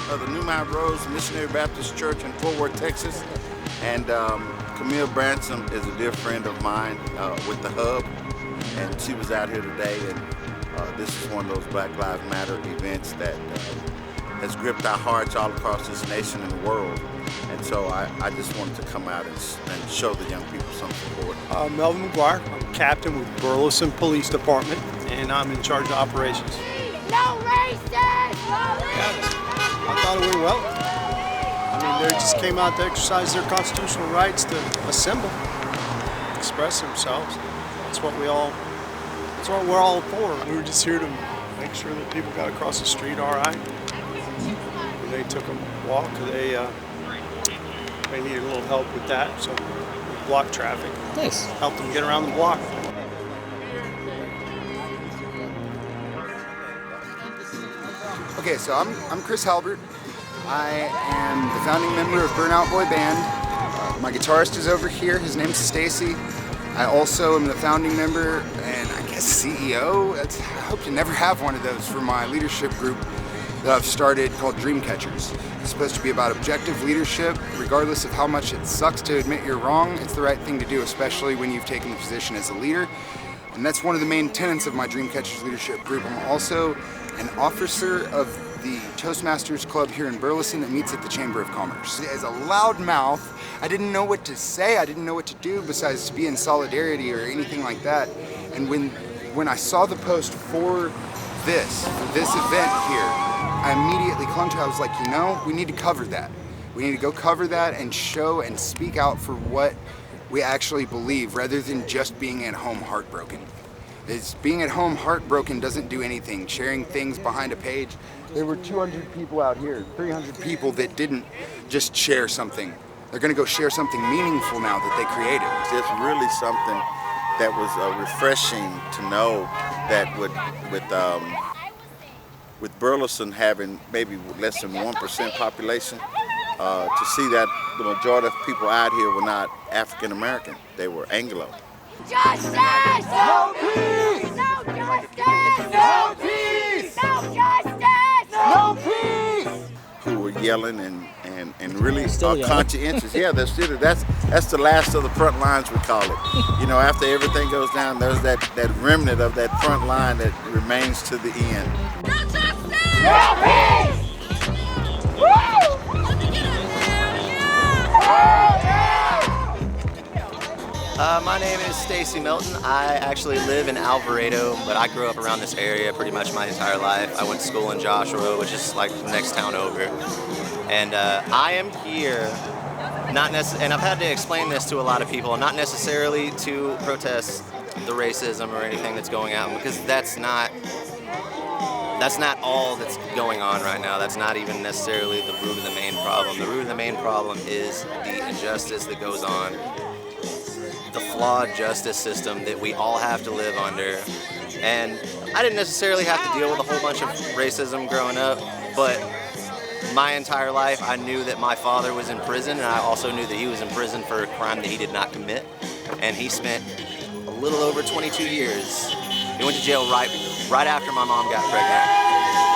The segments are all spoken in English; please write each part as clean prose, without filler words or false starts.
of the New Mount Rose Missionary Baptist Church in Fort Worth, Texas. And Camille Branson is a dear friend of mine with the Hub, and she was out here today, and this is one of those Black Lives Matter events that has gripped our hearts all across this nation and the world. And so I just wanted to come out and show the young people some support. Melvin McGuire, I'm captain with Burleson Police Department, and I'm in charge of operations. No racist! I thought it went well. I mean, they just came out to exercise their constitutional rights to assemble, express themselves. That's what we're all for. We were just here to make sure that people got across the street all right. When they took a walk, they needed a little help with that, so we blocked traffic. Nice. Helped them get around the block. Okay, so I'm Chris Halbert. I am the founding member of Burnout Boy Band. My guitarist is over here. His name's Stacy. I also am the founding member and I guess CEO. I hope to never have one of those for my leadership group that I've started called Dream Catchers. It's supposed to be about objective leadership. Regardless of how much it sucks to admit you're wrong, it's the right thing to do, especially when you've taken the position as a leader. And that's one of the main tenets of my Dream Catchers leadership group. I'm also an officer of the Toastmasters Club here in Burleson that meets at the Chamber of Commerce. As a loud mouth, I didn't know what to say, I didn't know what to do besides to be in solidarity or anything like that. And when I saw the post for this event here, I immediately clung to it. I was like, you know, we need to cover that. We need to go cover that and show and speak out for what we actually believe rather than just being at home heartbroken. Being at home heartbroken doesn't do anything. Sharing things behind a page. There were 200 people out here, 300 people that didn't just share something. They're gonna go share something meaningful now that they created. It's really something that was refreshing to know that with Burleson having maybe less than 1% population, to see that the majority of people out here were not African American, they were Anglo. Justice! No peace! No justice! No peace! No justice! No peace! Who were yelling and really conscientious. Yeah, that's the last of the front lines, we call it. You know, after everything goes down, there's that remnant of that front line that remains to the end. No justice! No peace! Woo! My name is Stacy Milton. I actually live in Alvarado, but I grew up around this area pretty much my entire life. I went to school in Joshua, which is like the next town over. And I am here, and I've had to explain this to a lot of people, not necessarily to protest the racism or anything that's going on, because that's not all that's going on right now. That's not even necessarily the root of the main problem. The root of the main problem is the injustice that goes on, the flawed justice system that we all have to live under. And I didn't necessarily have to deal with a whole bunch of racism growing up, but my entire life I knew that my father was in prison, and I also knew that he was in prison for a crime that he did not commit. And he spent a little over 22 years. He went to jail right after my mom got pregnant.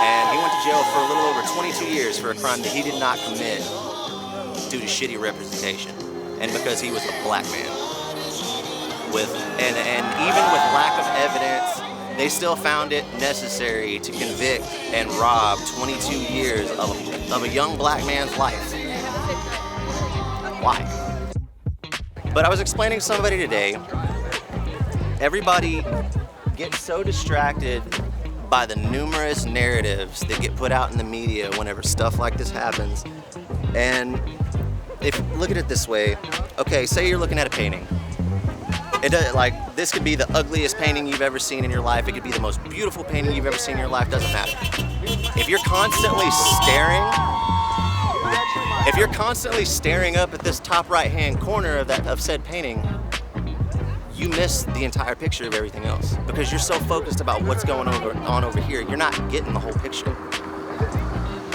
And he went to jail for a little over 22 years for a crime that he did not commit due to shitty representation, and because he was a black man. And even with lack of evidence, they still found it necessary to convict and rob 22 years of a young black man's life. Why? But I was explaining to somebody today, everybody gets so distracted by the numerous narratives that get put out in the media whenever stuff like this happens. And look at it this way, okay, say you're looking at a painting. This could be the ugliest painting you've ever seen in your life. It could be the most beautiful painting you've ever seen in your life. Doesn't matter. If you're constantly staring up at this top right-hand corner of said painting, you miss the entire picture of everything else because you're so focused about what's going on over here. You're not getting the whole picture.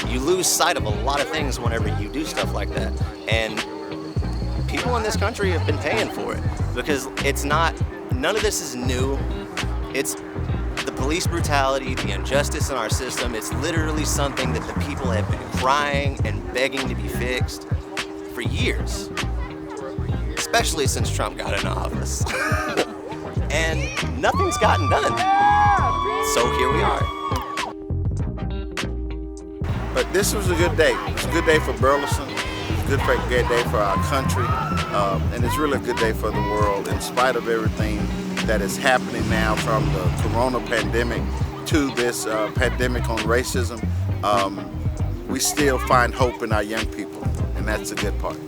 You lose sight of a lot of things whenever you do stuff like that, and people in this country have been paying for it because none of this is new. The police brutality, the injustice in our system, it's literally something that the people have been crying and begging to be fixed for years, especially since Trump got in office. And nothing's gotten done. So here we are. But this was a good day. It's a good day for Burleson. It's a good day for our country. And it's really a good day for the world. In spite of everything that is happening now, from the corona pandemic to this pandemic on racism, we still find hope in our young people. And that's a good part.